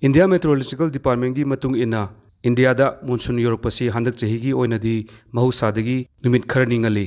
India Meteorological Department gi matung ina India da monsoon yorokpasi handak chahi gi oinadi mahusadagi numit kharani ngali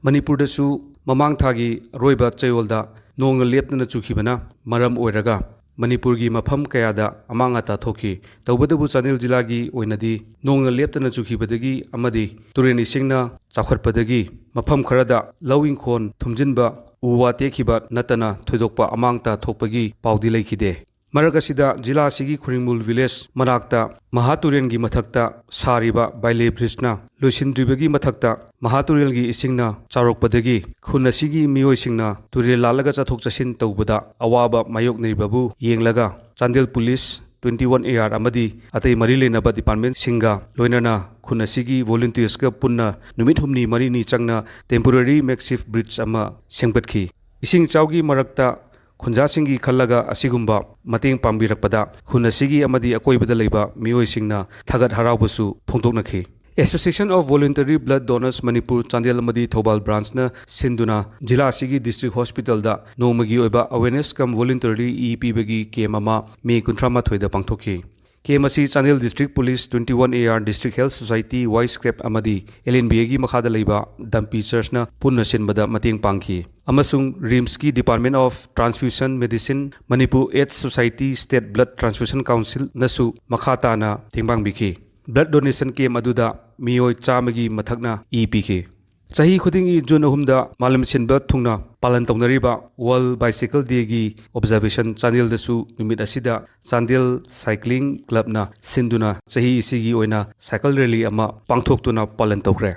Manipur da su mamang thagi roiba chayolda nong lepna chukhibana maram oiraga Manipur gi mafam kaya da amanga ta thoki tawbadabu Chandel jila gi oinadi nong lepna chukhibadagi amadi tureni singna chakhatpadagi mafam kharada lawing khon thumjinba uwa tekhiba natana thoidokpa amangta thokpagi paudi lekhide Maragasida Jila Sigi Kuringmul village Manakta Mahaturian gi mathakta Sariba Baile Brisna Lusindribagi mathakta Mahaturial gi isingna Charokpadagi Khunasigi Miyoi Singna Turil Lalaga Chathok Chasin Tawbada Awaba Mayok Neribabu Yenglaga Chandel Police 21 AR Amadi Atai Marilenaba Department Singa Loinana Khunasigi Volunteers ka Punna Numit Humni Marini Changna Temporary Makeshift Bridge Ama Sengpatki Ising Chaugi Marakta Khunjasingi Khalaga Asigumba Mating Pambirakpada Khunasigi Amadi Akoibada Leba Mioisingna Thagat Harabusu Phongtoknakhi Association of Voluntary Blood Donors Manipur Chandel Amadi Thobal Branch na Sinduna Jila Sigi District Hospital da Nomagi Oiba Awareness Kam Voluntary EP bagi Kemama Me Kuntrama Thoida Pangtokhi KMC Chandel District Police 21 AR District Health Society Wise Scrap Amadi LNBA gi Makhada Leba Dampi Church na Punna Sinbada Mating Pangki Amasung Rimski Department of Transfusion Medicine Manipur AIDS Society State Blood Transfusion Council Nasu Makhata na Tingbang Biki Blood Donation Camp Aduda Miyoi Chamagi Mathakna EPK Sahi Khudingi June Humda Malam Sinba Thungna Palan Tongnariba World Bicycle Day gi Observation Chandel Dasu Numit Asida Chandel Cycling Club na Sinduna Sahi Isigi Oina Cycle Rally Ama Pangthoktuna Palan Tokre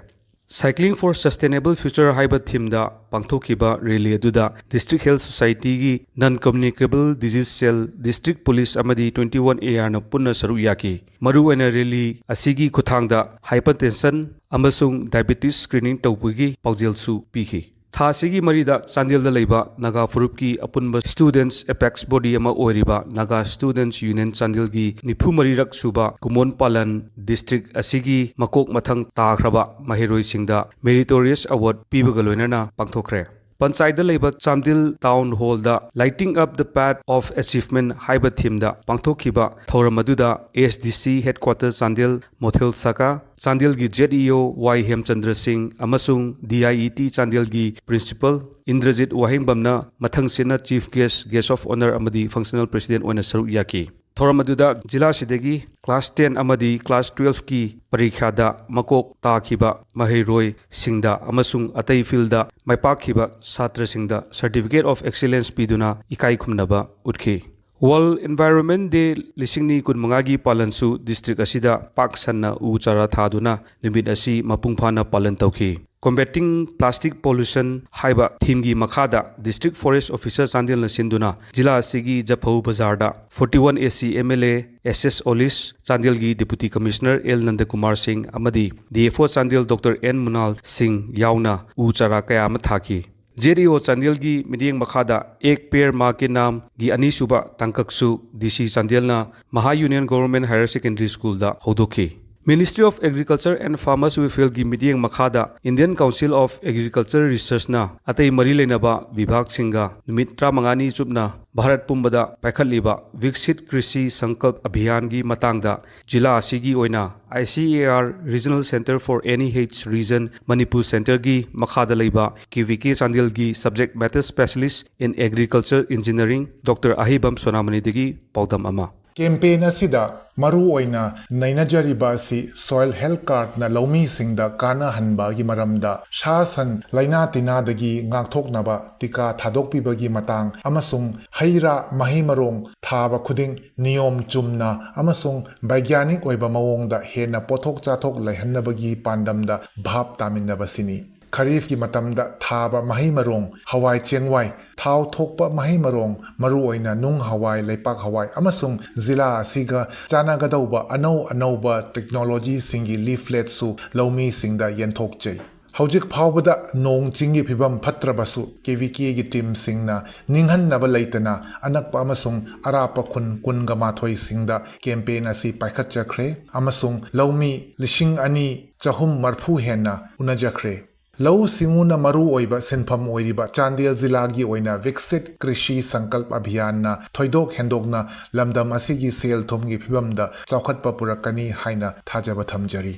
Cycling for Sustainable Future Haiba theme da Pangthokiba Rally Aduda District Health Society gi Non-Communicable Disease Cell District Police Amadi 21 AR na Punna Saru Yaki Maru Ena Rally Asigi Kuthangda Hypertension Amasung Diabetes Screening Tawpugi Paujel Piki Thasigi Marida Chandel da Leba Naga Furupki Apunba Students Apex Body Ama Oiriba Naga Students Union Chandel gi Nipu Marirak Suba Kumon Palan District Asigi Makok Mathang Takraba Mahiroi Singda Meritorious Award Pibagaloinana Pangthokre Panchayat da Leba Chandel Town Hall da Lighting Up the Path of Achievement Haiba theme da Pangthokhiba Thoramaduda ASDC Headquarters Chandel Mothel Saka Chandel gi ZEO Y Hemchandra Singh Amasung DIET Chandel gi Principal Indrajit Wahingbamna Mathang Sena Chief Guest of Honor Amadi Functional President Oina Saru Yaki Thoramaduda Jila Sidegi Class 10 Amadi Class 12 ki Parikhada Makok Takhiba Mahiroi Singda Amasung Atai Filda Maipakhiba Satra Singda Certificate of Excellence Piduna Ikai Khumnaba Utki World Environment Day Lisingni Kunmangagi Palansu District Asida Paksanna Uchara Thaduna Limit Asi Mapungphana Palan Tauki Combating Plastic Pollution Haiba Thimgi Makhada District Forest Officer Chandel Nasinduna Jila Asigi Japhau Bazarda 41 AC MLA SS Olis Chandel gi Deputy Commissioner L Nandakumar Singh Amadi DFO Chandel Dr N Munal Singh Yauna Uchara Kaya Mathaki JDO Chandel gi Midiang Makhada Ek Pair Ma ke Naam gi Anisuba Tangkaksu DC Chandel na Maha Union Government Higher Secondary School da Hodoki Ministry of Agriculture and Farmers Welfare gi Midiang Makhada Indian Council of Agriculture Research na Atai Marilenaba Vibhag Singha Numit 15 chupna Bharat Pumbada Paikhatliba Viksit Krishi Sankalp Abhiyan gi Matangda Jila Asigi Oina ICAR Regional Center for NEH Region Manipur Center gi Makhada Leiba KVK Chandel gi Subject Matter Specialist in Agriculture Engineering Dr. Ahibam Sonamani degi Paudam Ama Campaign asida maru oina nainajariba si soil health card na laumi singda kana hanba gi maramda shasan laina tina dagi ngakthoknaba tika thadokpibagi matang amasung haira mahimarong thaba khuding niyom chumna amasung baigyanik oiba mawongda hena pothok chathok laihannabagi pandamda bhap taminaba sini Kharif ki matamda thaba mahimarong hawai chengwai thau thokpa mahimarong maru oina nung hawai leipak hawai amasung zila asiga chanagadauba anauba technology singi leaflet su laumi singda yenthokchei Haujik Paubada Nong Chingi Pibam Patrabasu, KVK gi team singna, Ninghan Nabalaitana, Anakpa Amasung, Arapa Kun Kungamatoi singda, campaign asi Paikatjakre, Amasung, Laumi, Lishing Ani, Jahum Marpu Henna, Unajakre. ꯂꯧꯎ ꯁꯤꯡꯎꯅ ꯃꯔꯨ ꯑꯣꯏꯕ ꯁꯤꯟꯐꯝ ꯑꯣꯏꯔꯤꯕ ꯆꯥꯟꯗꯦꯜ ꯖꯤꯂꯥꯒꯤ ꯑꯣꯏꯅ ꯚꯤꯛꯁꯤꯠ ꯀ꯭ꯔꯤꯁꯤ ꯁꯪꯀꯜꯞ ꯑꯚꯤꯌꯥꯟꯅ ꯊꯣꯏꯗꯣꯛ ꯍꯦꯟꯗꯣꯛꯅ ꯂꯝꯗꯝ ꯑꯁꯤꯒꯤ ꯁꯦꯜ ꯊꯨꯝꯒꯤ ꯐꯤꯚꯝꯗ ꯆꯥꯎꯈꯠꯄ ꯄꯨꯔꯛꯀꯅꯤ ꯍꯥꯏꯅ ꯊꯥꯖꯕ ꯊꯝꯖꯔꯤ꯫